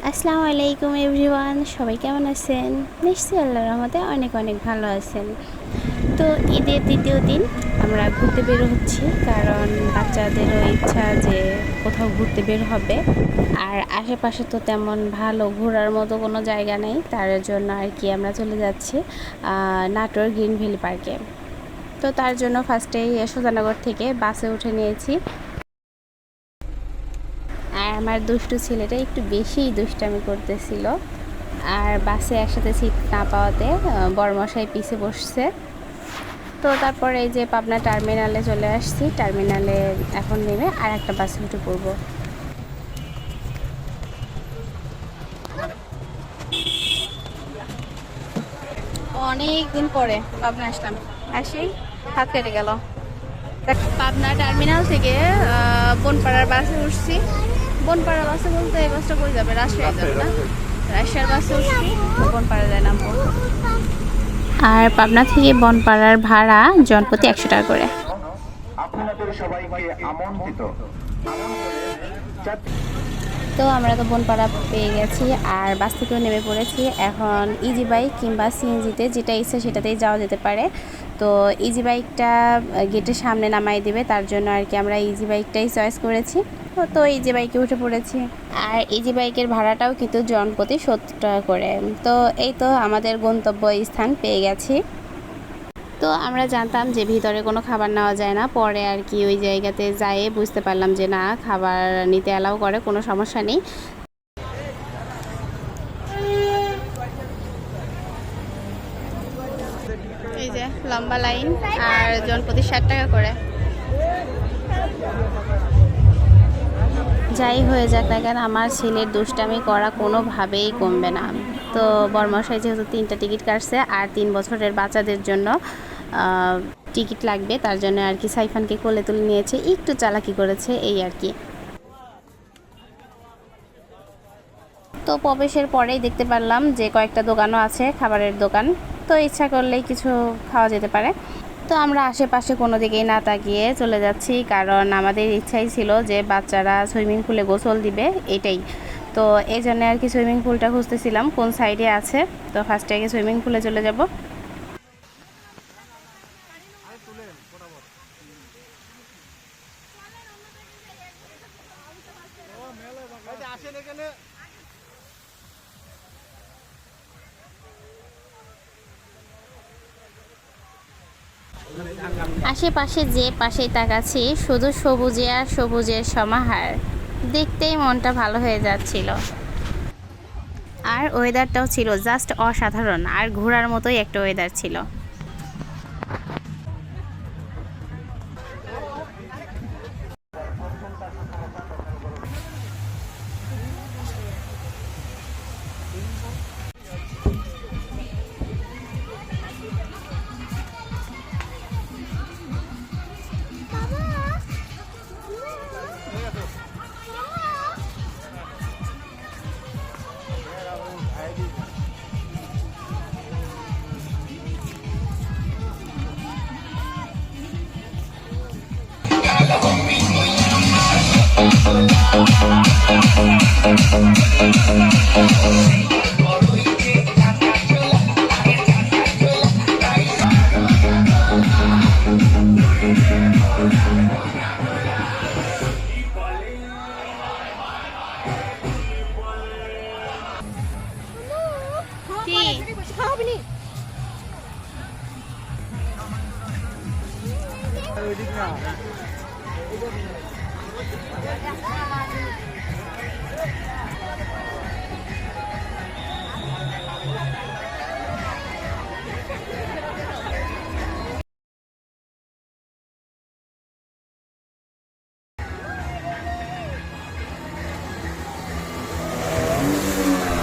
আসসালামু আলাইকুম এভরিওয়ান, সবাই কেমন আছেন? নিশ্চয়ই আল্লাহর রহমতে অনেক অনেক ভালো আছেন। তো ঈদের দ্বিতীয় দিন আমরা ঘুরতে বের হচ্ছি, কারণ বাচ্চাদেরও ইচ্ছা যে কোথাও ঘুরতে বের হবে। আর আশেপাশে তো তেমন ভালো ঘোরার মতো কোনো জায়গা নেই, তার জন্য আর কি আমরা চলে যাচ্ছি নাটোর গ্রিন ভ্যালি পার্কে। তো তার জন্য ফার্স্টেই সুজানগর থেকে বাসে উঠে নিয়েছি। আর আমার দুষ্টু ছেলেটা একটু বেশিই দুষ্টামি করতেছিল, আর বাসে একসাথে সিট না পাওয়াতে বড়মশাই পিছে বসছে। তো তারপরে এই যে পাবনা টার্মিনালে চলে আসছি, টার্মিনালে এখন নেমে আর একটা বাসে উঠে পড়বো। অনেক দিন পরে পাবনা আসলাম, আসি হাত কেটে গেল। পাবনা টার্মিনাল থেকে বনপাড়ার বাসে উঠছি। বনপাড়া বাসে বলতে এই বাসটা করে যাবে, রাজশাহী যাবে না? রাজশাহীর বাসে উঠছি, বনপাড়া যায় নামবো। আর পাবনা থেকে বনপাড়ার ভাড়া জনপ্রতি 100 টাকা করে। আপনাদের সবাইকে আমন্ত্রিত। তো আমরা তো বনপাড়া পেয়ে গেছি, আর বাস থেকেও নেমে পড়েছি। এখন ইজি বাইক কিংবা সিএনজিতে যেটা ইচ্ছে সেটাতেই যাওয়া যেতে পারে। তো ইজি বাইকটা গেটের সামনে নামাই দেবে, তার জন্য আর কি আমরা ইজি বাইকটাই চয়েস করেছি। তো ইজি বাইকে উঠে পড়েছি। আর ইজি বাইকের ভাড়াটাও কিন্তু জনপ্রতি 70 টাকা করে। তো এই তো আমাদের গন্তব্য স্থান পেয়ে গেছি। তো আমরা জানতাম যে ভিতরে কোনো খাবার নেওয়া যায় না, পরে আর কি ওই জায়গাতে যেয়ে বুঝতে পারলাম যে না, খাবার নিতে অ্যালাউ করে, কোনো সমস্যা নেই। এই যে লম্বা লাইন, আর জনপ্রতি 60 টাকা করে। যাই হয়ে যাক না কেন, আমার ছেলের দুষ্টামি করা কোনোভাবেই কমবে না। তো বরমশাই যেহেতু 3টা টিকিট কাটছে, আর 3 বছরের বাচ্চাদের জন্য টিকিট লাগবে, তার জন্য আর কি সাইফানকে কোলে তুলে নিয়েছে, একটু চালাকি করেছে এই আর কি। তো প্রবেশের পরেই দেখতে পারলাম যে কয়েকটা দোকানও আছে, খাবারের দোকান। তো ইচ্ছা করলেই কিছু খাওয়া যেতে পারে। তো আমরা আশেপাশে কোনো দিকেই না তাকিয়ে চলে যাচ্ছি, কারণ আমাদের ইচ্ছাই ছিল যে বাচ্চারা সুইমিং পুলে গোসল দিবে, এটাই। তো এই জন্য আর কি সুইমিং পুলটা খুঁজতেছিলাম কোন সাইডে আছে। তো ফার্স্টে আগে সুইমিং পুলে চলে যাব। আশেপাশে যে পাশেই তাকাচ্ছি শুধু সবুজে আর সবুজের সমাহার, দেখতেই মনটা ভালো হয়ে যাচ্ছিল। আর ওয়েদারটাও ছিল জাস্ট অসাধারণ, আর ঘোরার মতোই একটা ওয়েদার ছিল।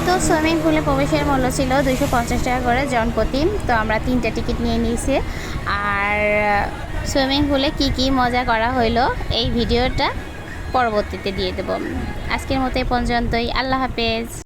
তো সুইমিং পুলে প্রবেশের মূল্য ছিল 250 টাকা করে জনপ্রতি। তো আমরা 3টা টিকিট নিয়ে নিয়েছি। আর সুইমিং পুলে কি কি মজা করা হইলো এই ভিডিওটা পরবর্তীতে দিয়ে দেব। আজকের মতো এই পর্যন্তই, আল্লাহ হাফেজ।